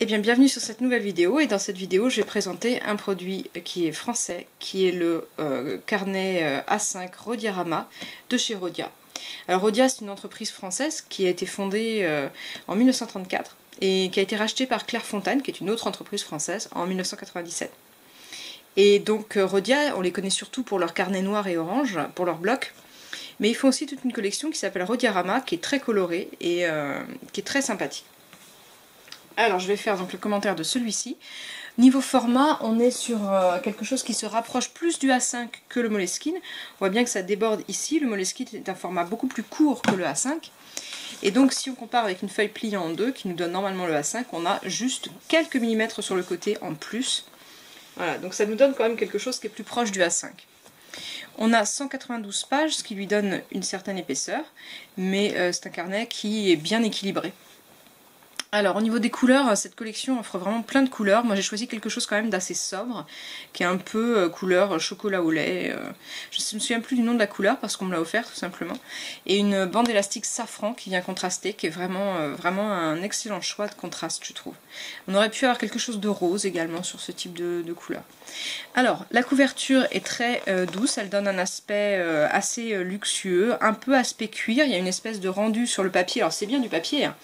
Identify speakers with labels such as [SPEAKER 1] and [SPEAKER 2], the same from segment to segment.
[SPEAKER 1] Eh bien, bienvenue sur cette nouvelle vidéo, et dans cette vidéo je vais présenter un produit qui est français, qui est le carnet A5 Rhodiarama de chez Rhodia. Alors Rhodia, c'est une entreprise française qui a été fondée en 1934 et qui a été rachetée par Clairefontaine, qui est une autre entreprise française, en 1997. Et donc Rhodia, on les connaît surtout pour leurs carnets noirs et orange, pour leurs blocs, mais ils font aussi toute une collection qui s'appelle Rhodiarama, qui est très colorée et qui est très sympathique. Alors je vais faire donc le commentaire de celui-ci. Niveau format, on est sur quelque chose qui se rapproche plus du A5 que le Moleskine. On voit bien que ça déborde ici. Le Moleskine est un format beaucoup plus court que le A5. Et donc si on compare avec une feuille pliée en deux, qui nous donne normalement le A5, on a juste quelques millimètres sur le côté en plus. Voilà, donc ça nous donne quand même quelque chose qui est plus proche du A5. On a 192 pages, ce qui lui donne une certaine épaisseur, mais c'est un carnet qui est bien équilibré. Alors au niveau des couleurs, cette collection offre vraiment plein de couleurs. Moi j'ai choisi quelque chose quand même d'assez sobre, qui est un peu couleur chocolat au lait. Je ne me souviens plus du nom de la couleur parce qu'on me l'a offert tout simplement. Et une bande élastique safran qui vient contraster, qui est vraiment un excellent choix de contraste, je trouve. On aurait pu avoir quelque chose de rose également sur ce type de couleur. Alors la couverture est très douce, elle donne un aspect assez luxueux, un peu aspect cuir. Il y a une espèce de rendu sur le papier. Alors c'est bien du papier, hein.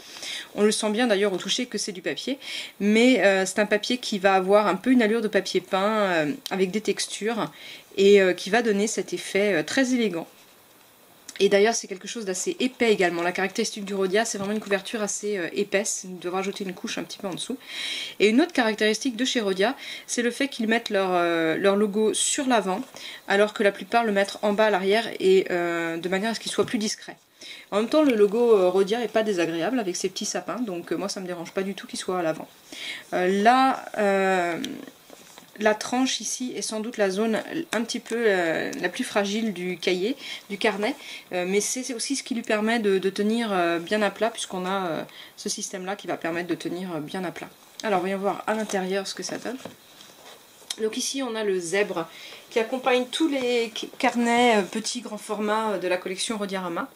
[SPEAKER 1] On le sent bien d'ailleurs au toucher que c'est du papier, mais c'est un papier qui va avoir un peu une allure de papier peint avec des textures et qui va donner cet effet très élégant. Et d'ailleurs c'est quelque chose d'assez épais également. La caractéristique du Rhodia, c'est vraiment une couverture assez épaisse, ils doivent rajouter une couche un petit peu en dessous. Et une autre caractéristique de chez Rhodia, c'est le fait qu'ils mettent leur logo sur l'avant, alors que la plupart le mettent en bas à l'arrière, et de manière à ce qu'il soit plus discret. En même temps, le logo Rhodia n'est pas désagréable avec ses petits sapins, donc moi ça me dérange pas du tout qu'il soit à l'avant. La tranche ici est sans doute la zone un petit peu la plus fragile du cahier, du carnet, mais c'est aussi ce qui lui permet de tenir bien à plat, puisqu'on a ce système-là qui va permettre de tenir bien à plat. Alors voyons voir à l'intérieur ce que ça donne. Donc ici on a le zèbre qui accompagne tous les carnets petits grand format de la collection Rhodiarama.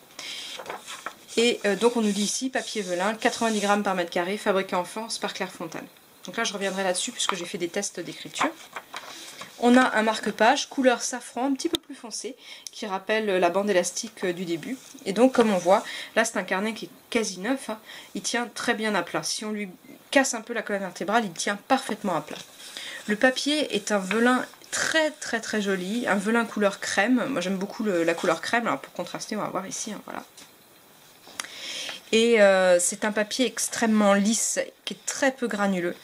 [SPEAKER 1] Et donc on nous dit ici papier velin, 90 grammes par mètre carré, fabriqué en France par Clairefontaine. Donc là je reviendrai là-dessus puisque j'ai fait des tests d'écriture. On a un marque-page couleur safran, un petit peu plus foncé, qui rappelle la bande élastique du début. Et donc comme on voit, là c'est un carnet qui est quasi neuf, hein. Il tient très bien à plat. Si on lui casse un peu la colonne vertébrale, il tient parfaitement à plat. Le papier est un velin très joli, un velin couleur crème. Moi j'aime beaucoup la couleur crème, alors pour contraster on va voir ici, hein, voilà. Et c'est un papier extrêmement lisse, qui est très peu granuleux,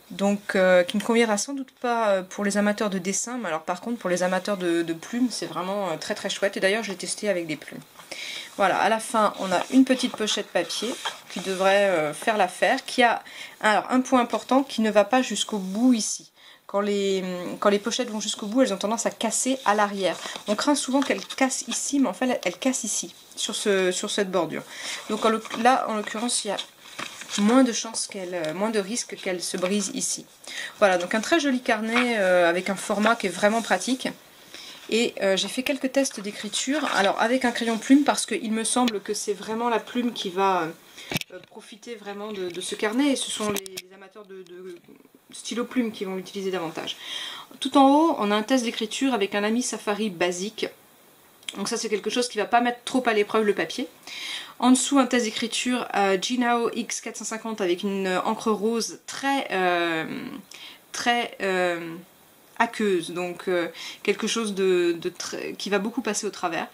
[SPEAKER 1] donc qui ne conviendra sans doute pas pour les amateurs de dessin, mais alors par contre pour les amateurs de plumes, c'est vraiment très chouette, et d'ailleurs je l'ai testé avec des plumes. Voilà, à la fin on a une petite pochette papier qui devrait faire l'affaire, qui a alors un point important qui ne va pas jusqu'au bout ici. Quand les pochettes vont jusqu'au bout, elles ont tendance à casser à l'arrière. On craint souvent qu'elles cassent ici, mais en fait elles cassent ici, sur cette bordure. Donc là, en l'occurrence, il y a moins de chances moins de risques qu'elle se brise ici. Voilà, donc un très joli carnet avec un format qui est vraiment pratique. Et j'ai fait quelques tests d'écriture, alors avec un crayon plume, parce qu'il me semble que c'est vraiment la plume qui va profiter vraiment de ce carnet, et ce sont les amateurs de stylo plume qui vont l'utiliser davantage. Tout en haut, on a un test d'écriture avec un Lamy Safari basique. Donc ça c'est quelque chose qui ne va pas mettre trop à l'épreuve le papier. En dessous, un test d'écriture Jinao X450 avec une encre rose très aqueuse, donc quelque chose qui va beaucoup passer au travers.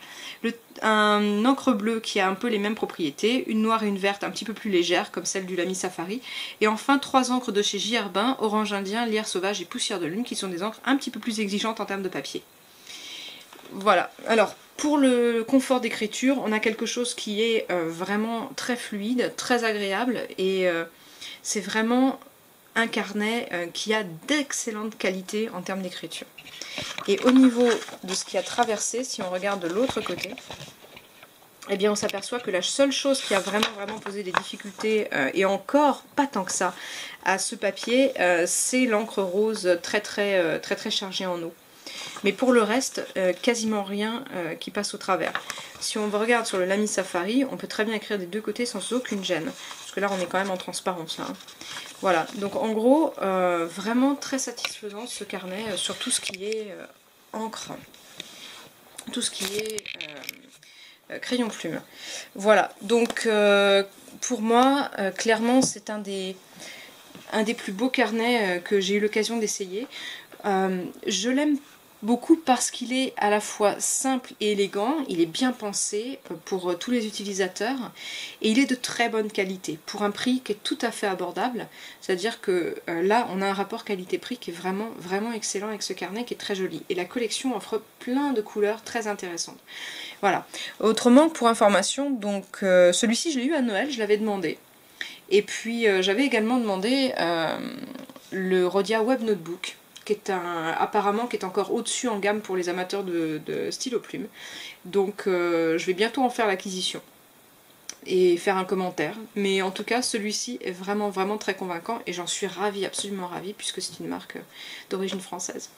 [SPEAKER 1] Un encre bleue qui a un peu les mêmes propriétés, une noire et une verte un petit peu plus légère comme celle du Lamy Safari, et enfin 3 encres de chez J. Herbin, Orange Indien, Lierre Sauvage et Poussière de Lune, qui sont des encres un petit peu plus exigeantes en termes de papier. Voilà, alors pour le confort d'écriture, on a quelque chose qui est vraiment très fluide, très agréable, et c'est vraiment un carnet qui a d'excellente qualité en termes d'écriture. Et au niveau de ce qui a traversé, si on regarde de l'autre côté, eh bien on s'aperçoit que la seule chose qui a vraiment posé des difficultés, et encore pas tant que ça, à ce papier, c'est l'encre rose très chargée en eau. Mais pour le reste, quasiment rien qui passe au travers. Si on regarde sur le Lamy Safari, on peut très bien écrire des deux côtés sans aucune gêne. Parce que là on est quand même en transparence là, hein. Voilà, donc en gros, vraiment très satisfaisant ce carnet sur tout ce qui est encre, tout ce qui est crayon plume. Voilà, donc pour moi, clairement c'est un des plus beaux carnets que j'ai eu l'occasion d'essayer. Je l'aime beaucoup parce qu'il est à la fois simple et élégant, il est bien pensé pour tous les utilisateurs et il est de très bonne qualité pour un prix qui est tout à fait abordable, c'est-à-dire que là on a un rapport qualité-prix qui est vraiment excellent avec ce carnet qui est très joli et la collection offre plein de couleurs très intéressantes. Voilà. Autrement, pour information, donc celui-ci je l'ai eu à Noël, je l'avais demandé. Et puis j'avais également demandé le Rhodia Web Notebook, qui est apparemment qui est encore au-dessus en gamme pour les amateurs de stylo plume. Donc je vais bientôt en faire l'acquisition et faire un commentaire. Mais en tout cas, celui-ci est vraiment très convaincant et j'en suis ravie, absolument ravie, puisque c'est une marque d'origine française.